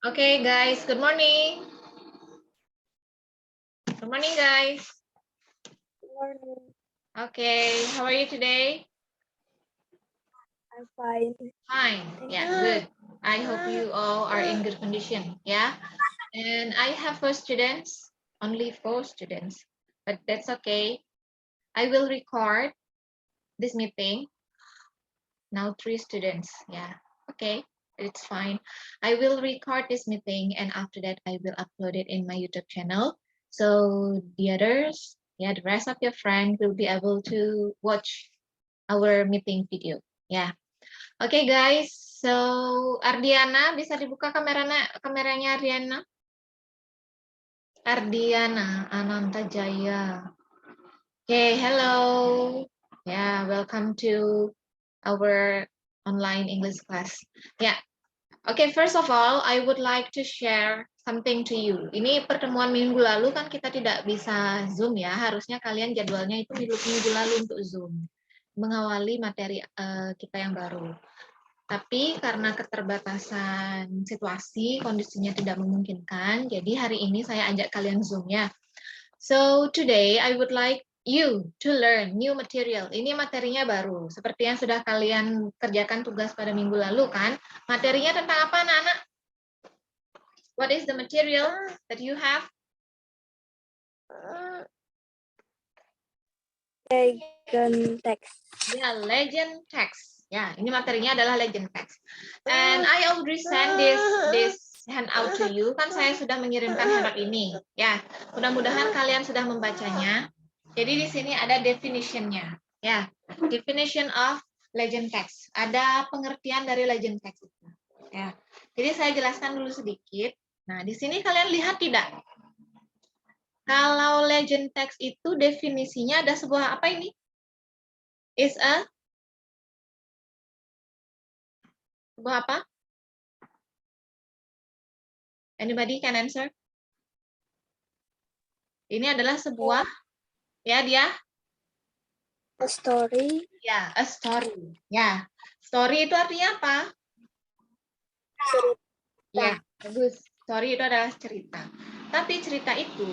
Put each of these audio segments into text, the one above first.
Okay, guys, good morning. Good morning, guys. Good morning. Okay, how are you today? I'm fine. Fine. Yeah, good. I hope you all are in good condition. Yeah. And I have 4 students, only 4 students, but that's okay. I will record this meeting. Now 3 students. Yeah. Okay. It's fine. I will record this meeting and after that I will upload it in my YouTube channel. So the others, yeah, the rest of your friends will be able to watch our meeting video. Yeah. Okay, guys. So Ardiana, bisa dibuka kameranya Ardiana? Ardiana Ananta Jaya. Okay, hello. Yeah, welcome to our online English class. Yeah. Okay, first of all, I would like to share something to you. Ini pertemuan minggu lalu kan kita tidak bisa Zoom ya. Harusnya kalian jadwalnya itu minggu lalu untuk Zoom. Mengawali materi kita yang baru. Tapi karena keterbatasan situasi, kondisinya tidak memungkinkan, jadi hari ini saya ajak kalian Zoom ya. So today I would like you to learn new material. Ini materinya baru, seperti yang sudah kalian kerjakan tugas pada minggu lalu kan. Materinya tentang apa anak-anak? What is the material that you have? Legend text. Ya, legend text. Ya, ini materinya adalah legend text. And I already send this handout to you. Kan saya sudah mengirimkan handout ini. Ya, mudah-mudahan kalian sudah membacanya. Jadi di sini ada definition-nya. Ya, definition of legend text. Ada pengertian dari legend text. Ya. Jadi saya jelaskan dulu sedikit. Nah, di sini kalian lihat tidak? Kalau legend text itu definisinya ada sebuah apa ini? Is a sebuah apa? Anybody can answer? Ini adalah sebuah, ya dia? A story. Ya, a story. Ya, story itu artinya apa? Cerita. Ya, bagus. Story itu adalah cerita. Tapi cerita itu,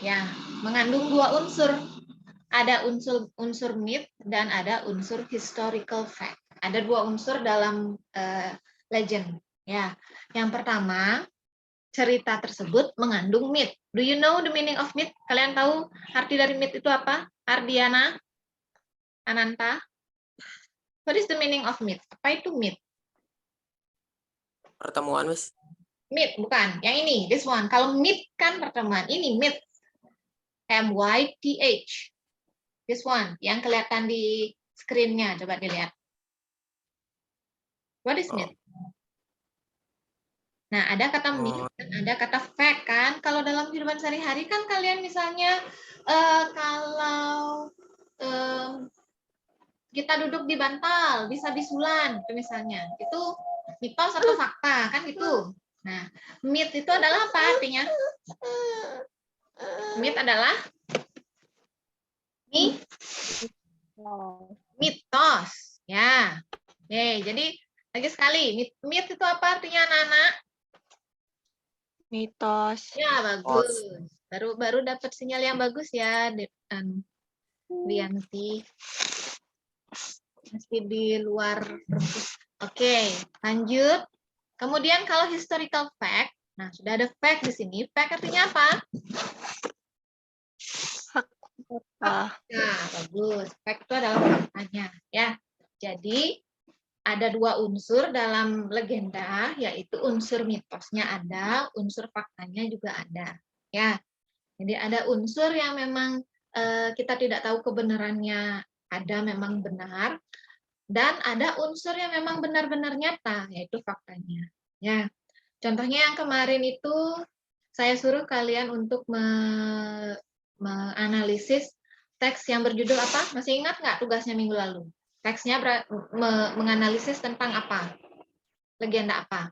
ya, mengandung 2 unsur. Ada unsur myth dan ada unsur historical fact. Ada 2 unsur dalam legend. Ya, yang pertama, cerita tersebut mengandung myth. Do you know the meaning of myth? Kalian tahu arti dari myth itu apa? Ardiana? Ananta? What is the meaning of myth? Apa itu myth? Pertemuan, Miss. Myth, bukan. Yang ini, this one. Kalau myth kan pertemuan. Ini myth. M-Y-T-H. This one. Yang kelihatan di screen-nya. Coba dilihat. What is myth? Nah, ada kata myth dan ada kata fact kan. Kalau dalam kehidupan sehari-hari kan kalian misalnya kalau kita duduk di bantal, bisa bisulan itu misalnya. Itu mitos atau fakta kan gitu. Nah, myth itu adalah apa artinya? Myth adalah mitos. Ya. Oke, jadi lagi sekali, myth itu apa artinya anak-anak? Mitos. Ya, bagus. Baru dapat sinyal yang bagus ya, Dianti. Masih di luar perpus. Oke, lanjut. Kemudian kalau historical fact, nah sudah ada fact di sini. Fact artinya apa? Fakta. Bagus. Fact itu adalah faktanya, ya. Jadi ada 2 unsur dalam legenda, yaitu unsur mitosnya ada, unsur faktanya juga ada, ya. Jadi ada unsur yang memang kita tidak tahu kebenarannya ada memang benar, dan ada unsur yang memang benar-benar nyata, yaitu faktanya. Ya, contohnya yang kemarin itu saya suruh kalian untuk menganalisis teks yang berjudul apa? Masih ingat nggak tugasnya minggu lalu? Teksnya menganalisis tentang apa? Legenda apa?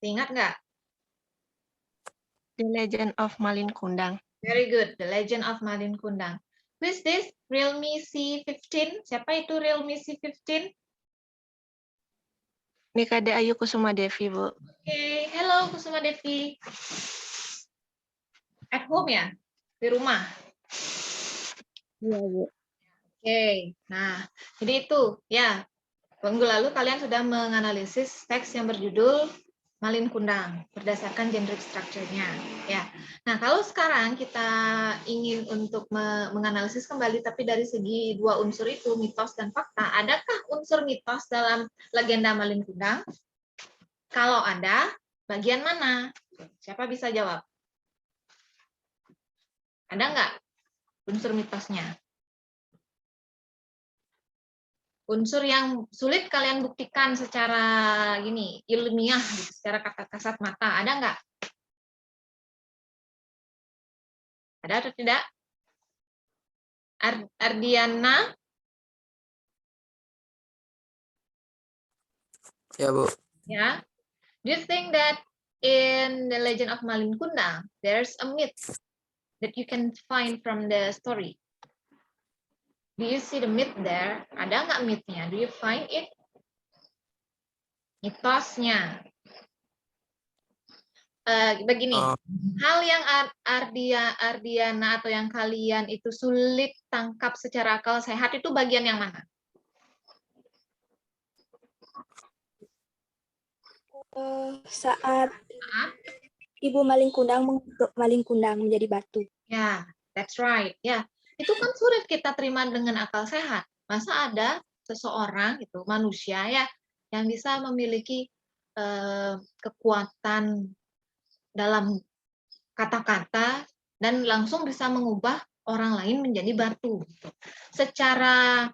Ingat nggak? The Legend of Malin Kundang. Very good, The Legend of Malin Kundang. Who is this? Realme C15. Siapa itu Realme C15? Nikade Ayu Kusuma Devi, Bu. Oke, hello Kusuma Devi. At home ya? Di rumah? Iya, Bu. Oke, nah jadi itu ya, minggu lalu kalian sudah menganalisis teks yang berjudul Malin Kundang berdasarkan generic structure-nya ya. Nah, kalau sekarang kita ingin untuk menganalisis kembali tapi dari segi dua unsur itu, mitos dan fakta, adakah unsur mitos dalam legenda Malin Kundang? Kalau ada, bagian mana? Siapa bisa jawab? Ada nggak unsur mitosnya? Unsur yang sulit kalian buktikan secara gini ilmiah, gitu, secara kasat mata, ada nggak? Ada atau tidak? Ardiana? Ya, Bu. Ya. Do you think that in the legend of Malin Kundang, there's a myth that you can find from the story? Do you see the myth there? Ada nggak myth-nya? Do you find it? Mitosnya. Begini, hal yang Ardiana atau yang kalian itu sulit tangkap secara akal sehat itu bagian yang mana? Saat Ibu Malin Kundang mengbentuk Malin Kundang menjadi batu. Ya, that's right. Ya, itu kan sulit kita terima dengan akal sehat. Masa ada seseorang itu manusia ya yang bisa memiliki kekuatan dalam kata-kata dan langsung bisa mengubah orang lain menjadi batu. Secara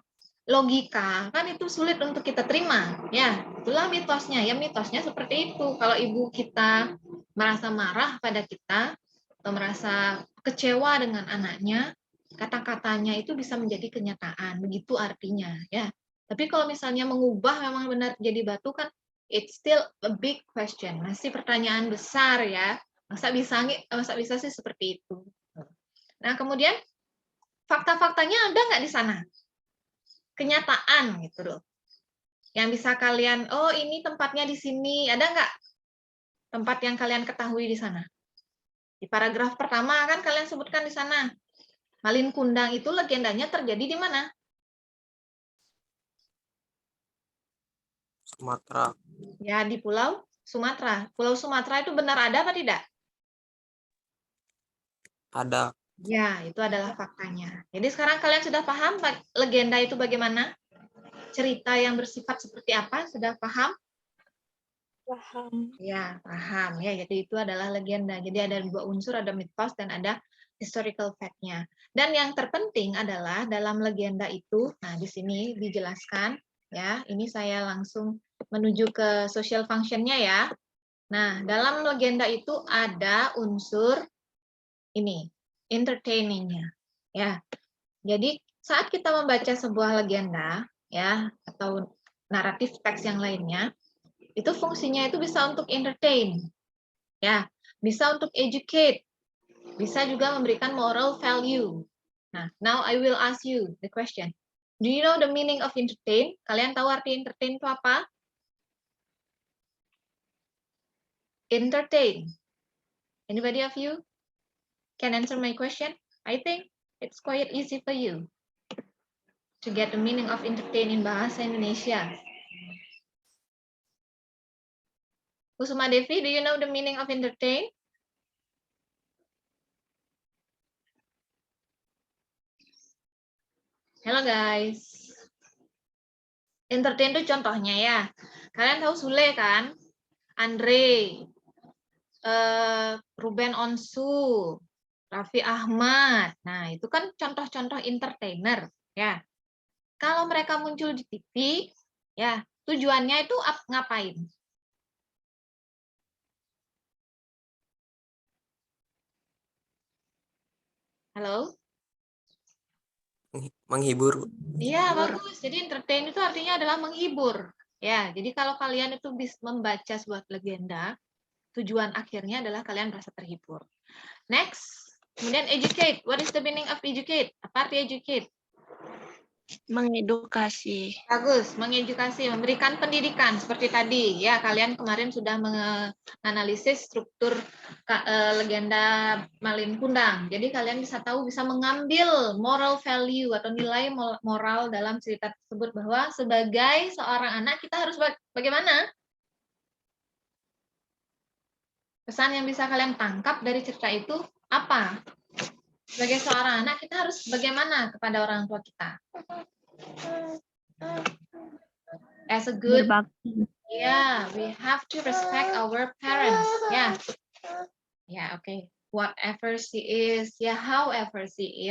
logika kan itu sulit untuk kita terima. Ya, itulah mitosnya. Ya, mitosnya seperti itu. Kalau ibu kita merasa marah pada kita atau merasa kecewa dengan anaknya, kata-katanya itu bisa menjadi kenyataan. Begitu artinya, ya. Tapi kalau misalnya mengubah memang benar jadi batu kan it's still a big question. Masih pertanyaan besar ya. Masa bisa sih seperti itu. Nah, kemudian fakta-faktanya ada nggak di sana? Kenyataan gitu loh. Yang bisa kalian, oh ini tempatnya di sini, ada nggak tempat yang kalian ketahui di sana? Di paragraf pertama kan kalian sebutkan di sana, Malin Kundang itu legendanya terjadi di mana? Sumatera. Ya, di Pulau Sumatera. Pulau Sumatera itu benar ada apa tidak? Ada. Ya, itu adalah faktanya. Jadi sekarang kalian sudah paham legenda itu bagaimana? Cerita yang bersifat seperti apa? Sudah paham? Paham. Ya, paham. Ya, jadi itu adalah legenda. Jadi ada dua unsur, ada mitos dan ada historical fact-nya. Dan yang terpenting adalah dalam legenda itu, nah di sini dijelaskan, ya, ini saya langsung menuju ke social function-nya ya. Nah, dalam legenda itu ada unsur ini, entertaining-nya. Ya. Jadi saat kita membaca sebuah legenda ya atau naratif teks yang lainnya, itu fungsinya itu bisa untuk entertain. Ya, bisa untuk educate. Bisa juga memberikan moral value. Nah, now I will ask you the question. Do you know the meaning of entertain? Kalian tahu arti entertain itu apa? Entertain. Anybody of you can answer my question? I think it's quite easy for you to get the meaning of entertain in bahasa Indonesia. Kusuma Devi, do you know the meaning of entertain? Hello guys. Entertain itu contohnya ya. Kalian tahu Sule kan? Andre, Ruben Onsu, Raffi Ahmad. Nah, itu kan contoh-contoh entertainer ya. Kalau mereka muncul di TV, ya tujuannya itu ngapain? Halo? Menghibur. Iya, bagus. Jadi entertain itu artinya adalah menghibur. Ya, jadi kalau kalian itu bisa membaca sebuah legenda, tujuan akhirnya adalah kalian merasa terhibur. Next, kemudian educate. What is the meaning of educate? Apa arti educate? Mengedukasi. Bagus, mengedukasi, memberikan pendidikan seperti tadi. Ya, kalian kemarin sudah menganalisis struktur legenda Malin Kundang. Jadi kalian bisa tahu, bisa mengambil moral value atau nilai moral dalam cerita tersebut, bahwa sebagai seorang anak kita harus bagaimana? Pesan yang bisa kalian tangkap dari cerita itu apa? Sebagai seorang anak kita harus bagaimana kepada orang tua kita? As a good, yeah, we have to respect our parents. Yeah, yeah, okay. Whatever she is, yeah, however she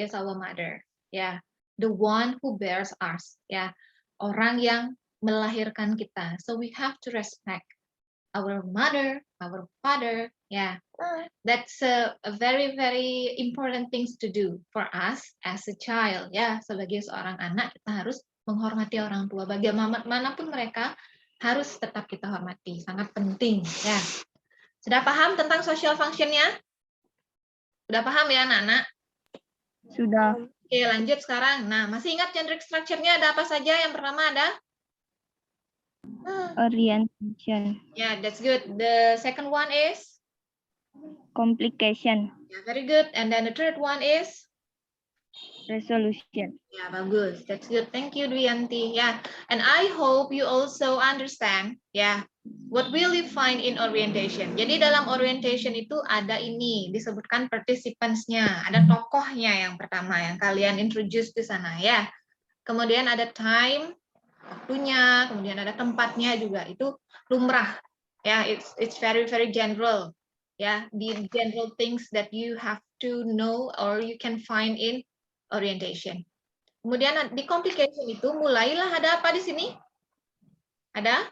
is our mother. Yeah, the one who bears us. Yeah, orang yang melahirkan kita. So we have to respect our mother, our father. Yeah, that's a very very important things to do for us as a child. Ya, sebagai seorang anak kita harus menghormati orang tua. Bagaimanapun mereka harus tetap kita hormati. Sangat penting. Ya, sudah paham tentang social functionnya? Sudah paham ya anak-anak? Sudah. Oke, lanjut sekarang. Nah, masih ingat generic structure-nya ada apa saja? Yang pertama ada Orientation. Yeah, that's good. The second one is Complication. yeah, very good. And then the third one is Resolution. yeah, bagus. That's good. Thank you, Dwianti. Yeah, and I hope you also understand. Yeah, what will you find in orientation? Jadi dalam orientation itu ada ini disebutkan participants-nya, ada tokohnya yang pertama yang kalian introduce di sana ya. Kemudian ada time, waktunya, kemudian ada tempatnya juga, itu lumrah. Ya, it's very very general. Ya, the general things that you have to know or you can find in orientation. Kemudian di complication itu mulailah ada apa di sini? Ada?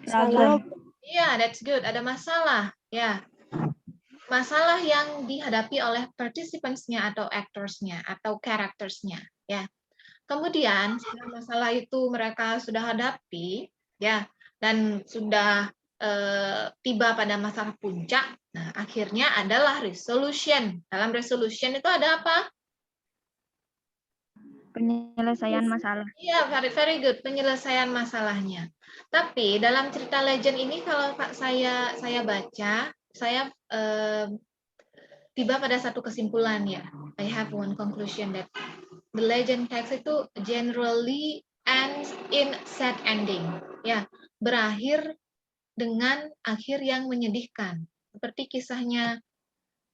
Problem. Iya, that's good. Ada masalah. Ya, masalah yang dihadapi oleh participants-nya atau actors-nya atau characters-nya. Ya. Kemudian setelah masalah itu mereka sudah hadapi, ya, dan sudah tiba pada masalah puncak. Nah, akhirnya adalah resolution. Dalam resolution itu ada apa? Penyelesaian masalah. Iya, very very good, penyelesaian masalahnya. Tapi dalam cerita legend ini kalau Pak saya baca, saya tiba pada satu kesimpulan ya. I have one conclusion that the legend text itu generally ends in sad ending. Ya, berakhir dengan akhir yang menyedihkan. Seperti kisahnya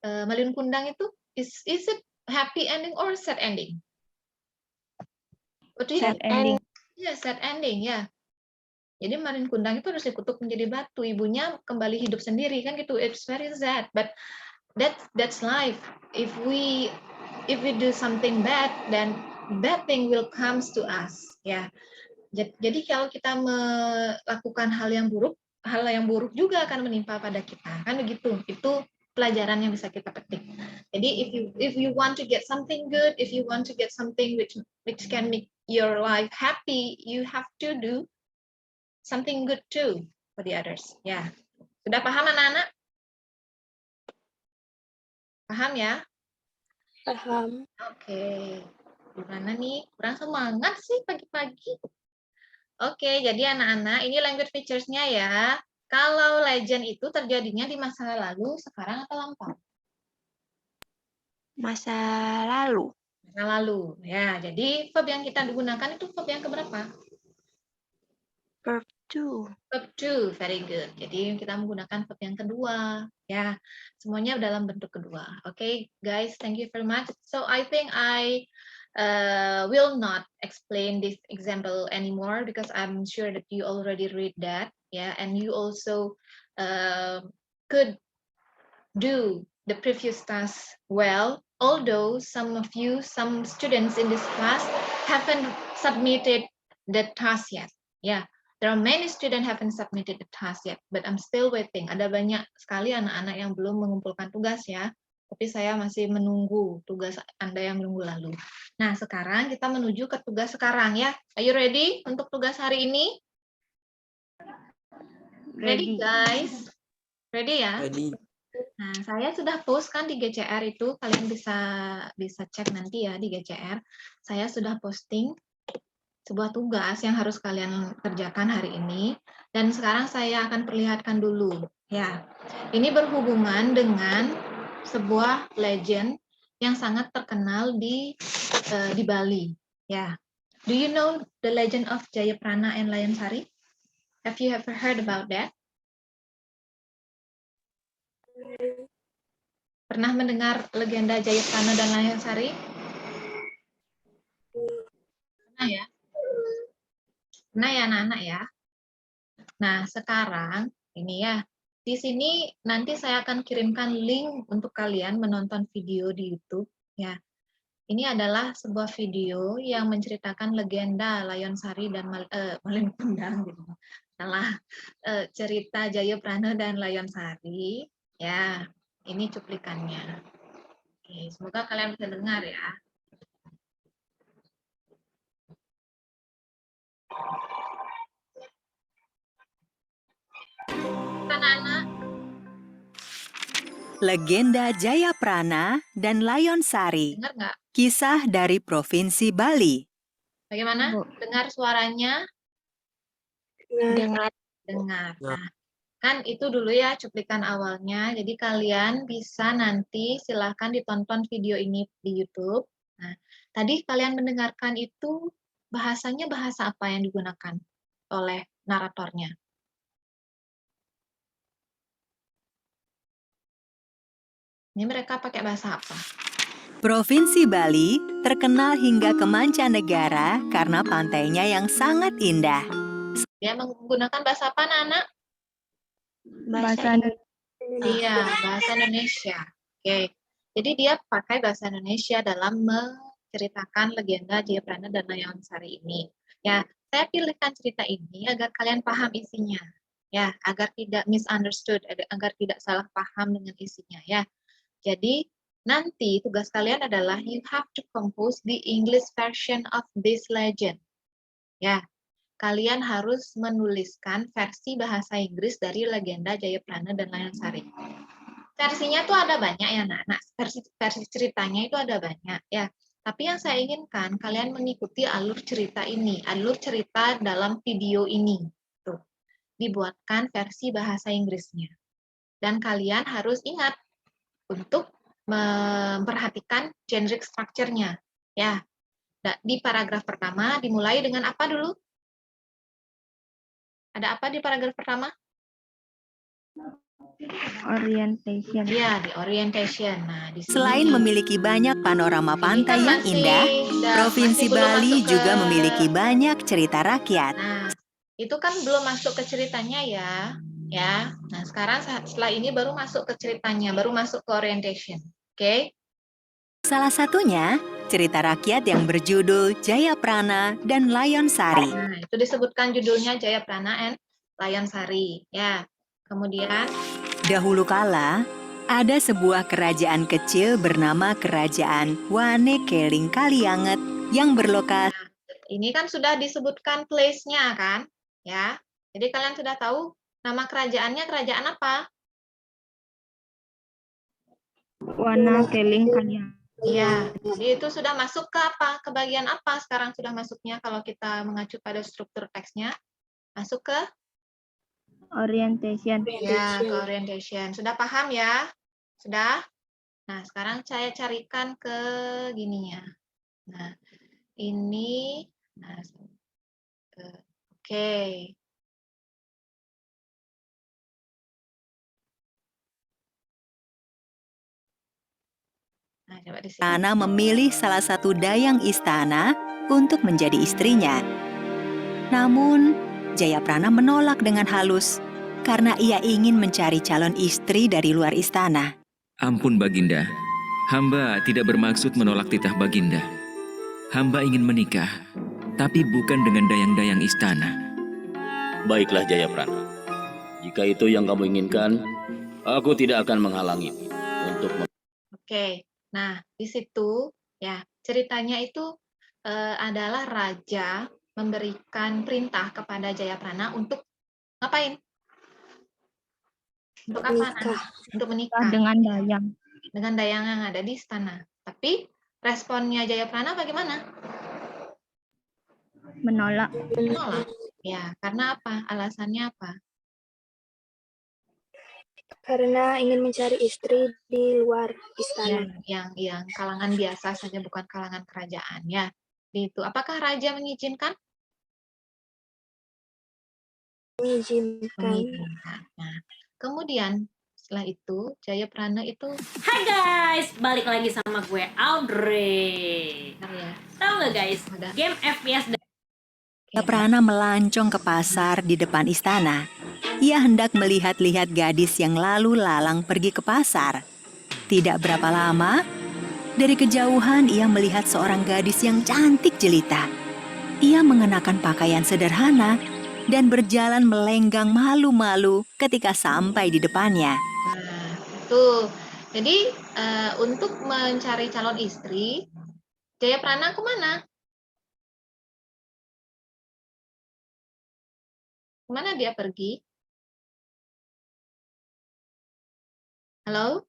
Malin Kundang itu, is it happy ending or sad ending? Sad ending. Ya, sad ending ya. Jadi Malin Kundang itu harus dikutuk menjadi batu, ibunya kembali hidup sendiri kan gitu. It's very sad, but that's life. If we do something bad, then bad thing will comes to us. Ya. Jadi kalau kita melakukan hal yang buruk juga akan menimpa pada kita. Kan begitu. Itu pelajaran yang bisa kita petik. Jadi if you want to get something good, if you want to get something which can make your life happy, you have to do something good too for the others. Ya. Sudah paham anak-anak? Paham ya? Paham. Oke. Gimana nih? Kurang semangat sih pagi-pagi. Oke, jadi anak-anak, ini language features-nya ya. Kalau legend itu terjadinya di masa lalu, sekarang atau lampau? Masa lalu. Masa lalu, ya. Jadi verb yang kita gunakan itu verb yang keberapa? Verb to. Verb to, very good. Jadi kita menggunakan verb yang kedua, ya. Semuanya dalam bentuk kedua. Oke, guys, thank you very much. So I think I will not explain this example anymore because I'm sure that you already read that, yeah, and you also could do the previous task well, although some students in this class haven't submitted the task yet. Yeah, there are many students haven't submitted the task yet, but I'm still waiting. Ada banyak sekali anak-anak yang belum mengumpulkan tugas ya. Tapi saya masih menunggu tugas Anda yang minggu lalu. Nah, sekarang kita menuju ke tugas sekarang ya. Are you ready untuk tugas hari ini? Ready, guys? Ready ya? Ready. Nah, saya sudah post kan di GCR itu, kalian bisa cek nanti ya di GCR. Saya sudah posting sebuah tugas yang harus kalian kerjakan hari ini, dan sekarang saya akan perlihatkan dulu. Ya, ini berhubungan dengan sebuah legend yang sangat terkenal di Bali. Ya, do you know the legend of Jayaprana and Layensari? Have you ever heard about that? Pernah mendengar legenda Jayaprana dan Layensari? Pernah ya? Pernah ya anak-anak ya? Nah, sekarang ini ya, di sini nanti saya akan kirimkan link untuk kalian menonton video di YouTube ya. Ini adalah sebuah video yang menceritakan legenda Layonsari dan Malin gitu. Salah, cerita Jayaprana dan Layonsari ya. Ini cuplikannya. Oke, semoga kalian bisa dengar ya. Anak-anak, Legenda Jayaprana dan Layonsari. dengar nggak? Kisah dari Provinsi Bali. Bagaimana? Bu. Dengar suaranya? Dengar. Dengar. Nah, kan itu dulu ya cuplikan awalnya. Jadi kalian bisa nanti silahkan ditonton video ini di YouTube. Nah, tadi kalian mendengarkan itu bahasanya bahasa apa yang digunakan oleh naratornya? Ini mereka pakai bahasa apa? Provinsi Bali terkenal hingga ke mancanegara karena pantainya yang sangat indah. Dia menggunakan bahasa apa, anak-anak? Bahasa Iya, bahasa Indonesia. Oke. Jadi dia pakai bahasa Indonesia dalam menceritakan legenda Jayaprana dan Layonsari ini. Ya, saya pilihkan cerita ini agar kalian paham isinya. Ya, agar tidak misunderstood, agar tidak salah paham dengan isinya ya. Jadi, nanti tugas kalian adalah you have to compose the English version of this legend. Ya, kalian harus menuliskan versi bahasa Inggris dari legenda Jayaprana dan Layonsari. Versinya tuh ada banyak ya, Nak. Versi ceritanya itu ada banyak ya. Tapi yang saya inginkan kalian mengikuti alur cerita ini, alur cerita dalam video ini. Tuh, dibuatkan versi bahasa Inggrisnya. Dan kalian harus ingat untuk memperhatikan generic structure-nya. Ya, di paragraf pertama dimulai dengan apa dulu? Ada apa di paragraf pertama? orientation. Ya, di orientation. Nah, di sini Selain memiliki banyak panorama pantai yang indah, Provinsi Bali juga memiliki banyak cerita rakyat. Nah, itu kan belum masuk ke ceritanya ya. Ya. Nah, sekarang setelah ini baru masuk ke ceritanya, baru masuk ke orientation. Oke? Salah satunya, cerita rakyat yang berjudul Jayaprana dan Layonsari. Nah, itu disebutkan judulnya Jayaprana and Layonsari. Ya. Kemudian Dahulu kala, ada sebuah kerajaan kecil bernama Kerajaan Wanekeling Kalianget yang berlokasi. ini kan sudah disebutkan place-nya kan? Ya. Jadi kalian sudah tahu nama kerajaannya kerajaan apa? Warna keling kalian. Iya, jadi itu sudah masuk ke apa? Ke bagian apa sekarang sudah masuknya kalau kita mengacu pada struktur teksnya? Masuk ke? Orientation. Ya, ke orientation. Sudah paham ya? Sudah? Nah, sekarang saya carikan ke gininya. Nah, ini. Nah, oke. Nah, coba di sini. Istana memilih salah satu dayang istana untuk menjadi istrinya. Namun, Jayaprana menolak dengan halus karena ia ingin mencari calon istri dari luar istana. Ampun Baginda, hamba tidak bermaksud menolak titah Baginda. Hamba ingin menikah, tapi bukan dengan dayang-dayang istana. Baiklah Jayaprana, jika itu yang kamu inginkan, aku tidak akan menghalangi untuk Oke, nah di situ ya ceritanya itu adalah raja memberikan perintah kepada Jayaprana untuk ngapain? Untuk apa, Nana? Menikah. Untuk menikah dengan Dayang. dengan Dayang yang ada di istana. Tapi responnya Jayaprana bagaimana? Menolak. Menolak. Ya, karena apa? Alasannya apa? Karena ingin mencari istri di luar istana. Yang kalangan biasa saja, bukan kalangan kerajaan ya. Itu. Apakah raja mengizinkan? Mengizinkan. Nah, kemudian setelah itu Jayaprana itu Hai guys, balik lagi sama gue Audrey. ya, Tahu nggak guys, ada. game FPS Jayaprana melancong ke pasar di depan istana. Ia hendak melihat-lihat gadis yang lalu lalang pergi ke pasar. Tidak berapa lama, dari kejauhan ia melihat seorang gadis yang cantik jelita. Ia mengenakan pakaian sederhana dan berjalan melenggang malu-malu ketika sampai di depannya. Nah, tuh. Jadi untuk mencari calon istri, Jayaprana kemana? Kemana dia pergi? Halo?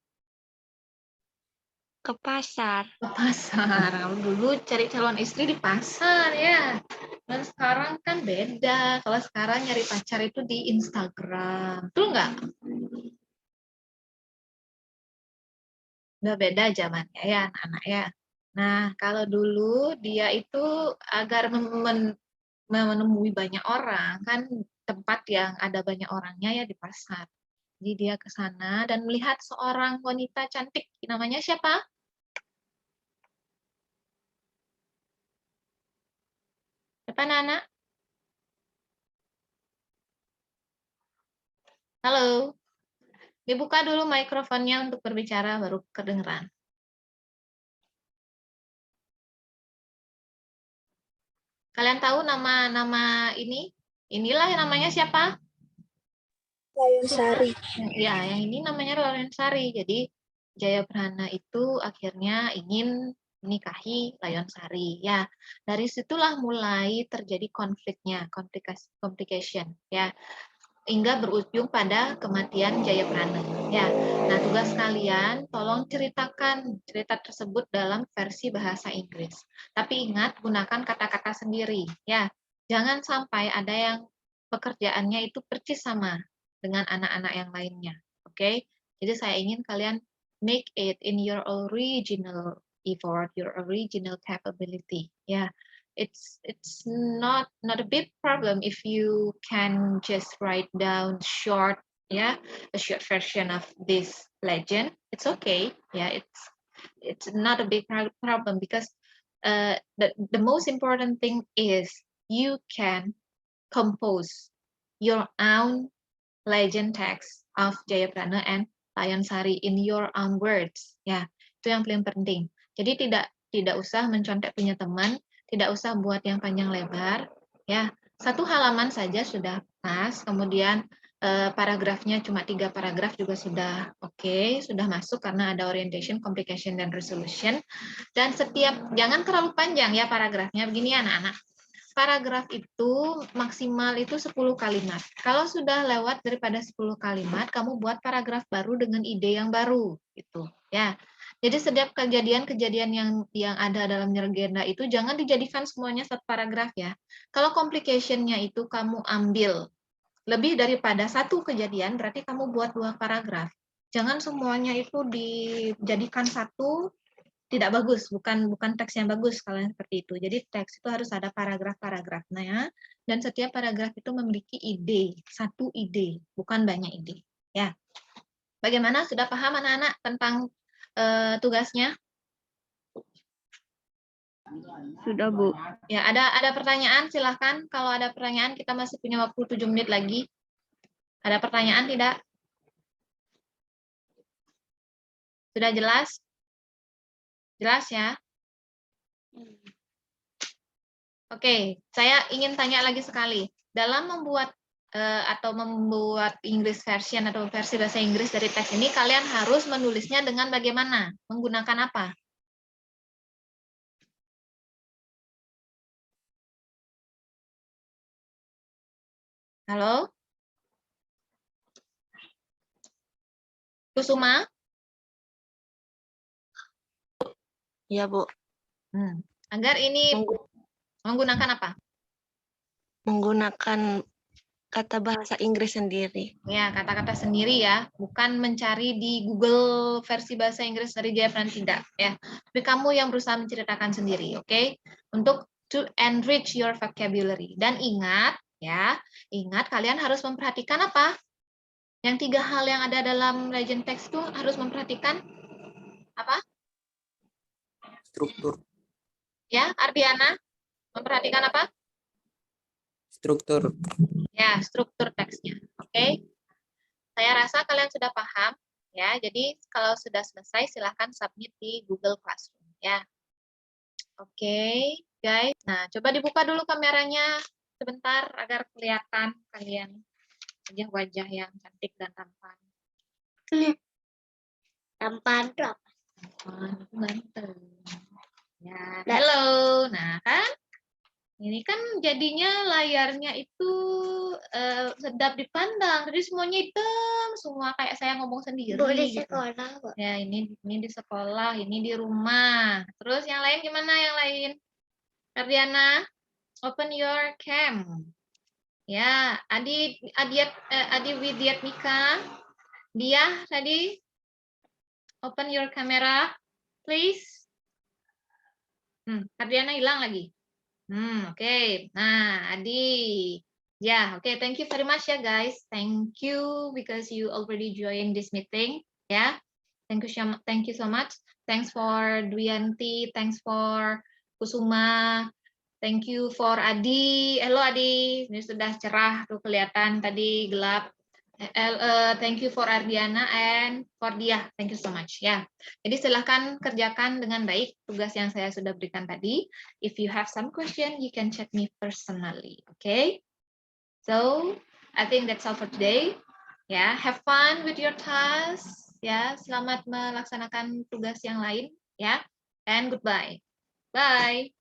Ke pasar. Ke pasar. Kalau dulu cari calon istri di pasar ya. Dan sekarang kan beda. Kalau sekarang nyari pacar itu di Instagram. Betul nggak? Udah beda zamannya ya anak-anak ya. Nah, kalau dulu dia itu agar menemui banyak orang, kan tempat yang ada banyak orangnya ya di pasar. Jadi dia ke sana dan melihat seorang wanita cantik. Namanya siapa? Siapa Nana? Halo. Dibuka dulu mikrofonnya untuk berbicara, baru kedengeran. Kalian tahu nama ini? Inilah yang namanya siapa? Layonsari. Ya, yang ini namanya Layonsari. Jadi Jayaprana itu akhirnya ingin menikahi Layonsari. Ya, dari situlah mulai terjadi konfliknya, complication. Ya, hingga berujung pada kematian Jayaprana. Ya, nah tugas kalian tolong ceritakan cerita tersebut dalam versi bahasa Inggris. Tapi ingat gunakan kata-kata sendiri. Ya, jangan sampai ada yang pekerjaannya itu persis sama dengan anak-anak yang lainnya. Oke, jadi saya ingin kalian make it in your original effort, your original capability. Ya, it's not a big problem if you can just write down short, a short version of this legend. It's okay. Yeah, it's not a big problem because the most important thing is you can compose your own legend text of Jayaprana and Layonsari in your own words. Ya, itu yang paling penting. Jadi tidak usah mencontek punya teman, tidak usah buat yang panjang lebar. Ya, satu halaman saja sudah pas. Kemudian paragrafnya cuma 3 paragraf juga sudah oke, sudah masuk karena ada orientation, complication, dan resolution. Dan jangan terlalu panjang ya paragrafnya. Begini anak-anak. Paragraf itu maksimal itu 10 kalimat. Kalau sudah lewat daripada 10 kalimat, kamu buat paragraf baru dengan ide yang baru gitu ya. Jadi setiap kejadian-kejadian yang ada dalam legenda itu jangan dijadikan semuanya satu paragraf ya. Kalau complication-nya itu kamu ambil lebih daripada satu kejadian, berarti kamu buat 2 paragraf. Jangan semuanya itu dijadikan satu, tidak bagus, bukan teks yang bagus kalau yang seperti itu. Jadi teks itu harus ada paragraf-paragrafnya, dan setiap paragraf itu memiliki ide, satu ide, bukan banyak ide. Ya, bagaimana? Sudah paham anak-anak tentang tugasnya? Sudah, Bu. Ya, ada pertanyaan? Silahkan. Kalau ada pertanyaan, kita masih punya waktu 7 menit lagi. Ada pertanyaan tidak? Sudah jelas? Jelas ya? Oke, saya ingin tanya lagi sekali. Dalam membuat English version atau versi bahasa Inggris dari teks ini, kalian harus menulisnya dengan bagaimana? Menggunakan apa? Halo? Kusuma? Ya, Bu. Agar ini menggunakan apa? Menggunakan kata bahasa Inggris sendiri. Ya, kata-kata sendiri ya, bukan mencari di Google versi bahasa Inggris dari Jayapran, tidak ya. Tapi kamu yang berusaha menceritakan sendiri, oke? Untuk to enrich your vocabulary. Dan ingat ya, ingat kalian harus memperhatikan apa? Yang 3 hal yang ada dalam legend text itu harus memperhatikan apa? Struktur. Ya, Ardiana, memperhatikan apa? Struktur. Ya, struktur teksnya. Oke. Saya rasa kalian sudah paham ya. Jadi kalau sudah selesai silahkan submit di Google Classroom ya. Oke, guys. Nah, coba dibuka dulu kameranya sebentar agar kelihatan kalian wajah-wajah yang cantik dan tampan. Tampan itu apa? Tampan itu ganteng. Ya, halo. Nah, kan ini kan jadinya layarnya itu sedap dipandang. Jadi semuanya hitam, semua kayak saya ngomong sendiri. Bu, di gitu. sekolah, Bu. Ya, ini di sekolah, ini di rumah. Terus yang lain gimana yang lain? Ardiana, open your cam. Ya, Adi Widyatmika, dia tadi open your camera, please. Ardiana hilang lagi. Oke. Nah, Adi. Yeah, okay. Thank you very much ya guys. Thank you because you already joined this meeting. Yeah. Thank you so much. Thanks for Dwianti. Thanks for Kusuma. Thank you for Adi. Hello Adi. Ini sudah cerah tuh kelihatan, tadi gelap. Thank you for Ardiana and for Dia. Thank you so much. Ya. Jadi silahkan kerjakan dengan baik tugas yang saya sudah berikan tadi. If you have some question, you can chat me personally. Okay? So, I think that's all for today. Ya, have fun with your task. Ya, selamat melaksanakan tugas yang lain. Ya, and goodbye. Bye.